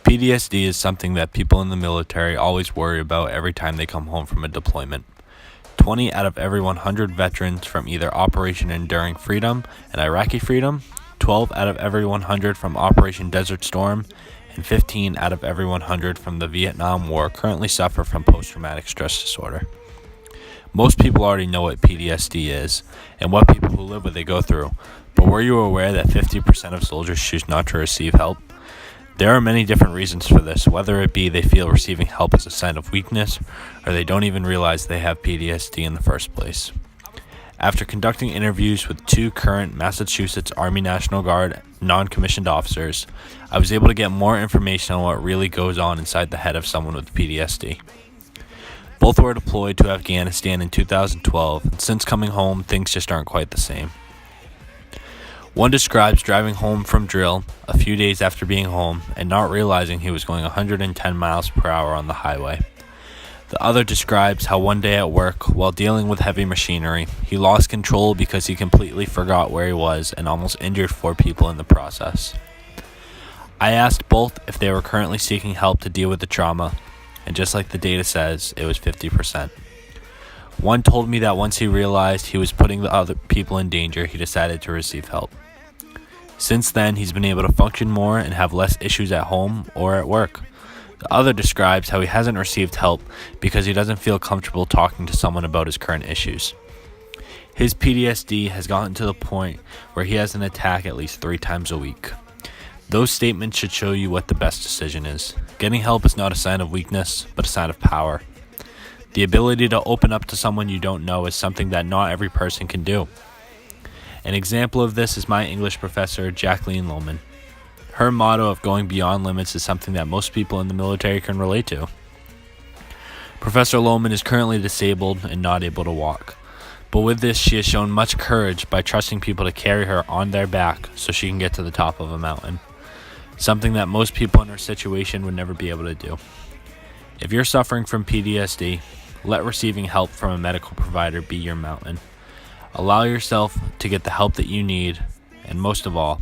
PTSD is something that people in the military always worry about every time they come home from a deployment. 20 out of every 100 veterans from either Operation Enduring Freedom and Iraqi Freedom, 12 out of every 100 from Operation Desert Storm, and 15 out of every 100 from the Vietnam War currently suffer from post-traumatic stress disorder. Most people already know what PTSD is and what people who live with it go through, but were you aware that 50% of soldiers choose not to receive help? There are many different reasons for this, whether it be they feel receiving help is a sign of weakness, or they don't even realize they have PTSD in the first place. After conducting interviews with 2 current Massachusetts Army National Guard non-commissioned officers, I was able to get more information on what really goes on inside the head of someone with PTSD. Both were deployed to Afghanistan in 2012, and since coming home, things just aren't quite the same. One describes driving home from drill a few days after being home and not realizing he was going 110 miles per hour on the highway. The other describes how one day at work, while dealing with heavy machinery, he lost control because he completely forgot where he was and almost injured 4 people in the process. I asked both if they were currently seeking help to deal with the trauma, and just like the data says, it was 50%. One told me that once he realized he was putting the other people in danger, he decided to receive help. Since then, he's been able to function more and have less issues at home or at work. The other describes how he hasn't received help because he doesn't feel comfortable talking to someone about his current issues. His PTSD has gotten to the point where he has an attack at least 3 times a week. Those statements should show you what the best decision is. Getting help is not a sign of weakness, but a sign of power. The ability to open up to someone you don't know is something that not every person can do. An example of this is my English professor, Jacqueline Lohman. Her motto of going beyond limits is something that most people in the military can relate to. Professor Lohman is currently disabled and not able to walk. But with this, she has shown much courage by trusting people to carry her on their back so she can get to the top of a mountain. Something that most people in her situation would never be able to do. If you're suffering from PTSD, let receiving help from a medical provider be your mountain. Allow yourself to get the help that you need, and most of all,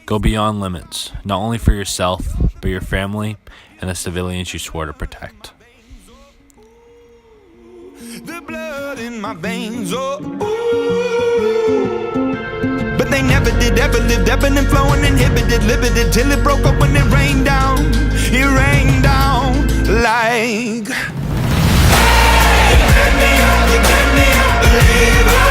go beyond limits, not only for yourself, but your family and the civilians you swore to protect. The blood in my veins, oh, ooh. But they never did ever live, ebbing and flowing, inhibited, limited, till it broke up when it rained down like, hey, you get me up, leave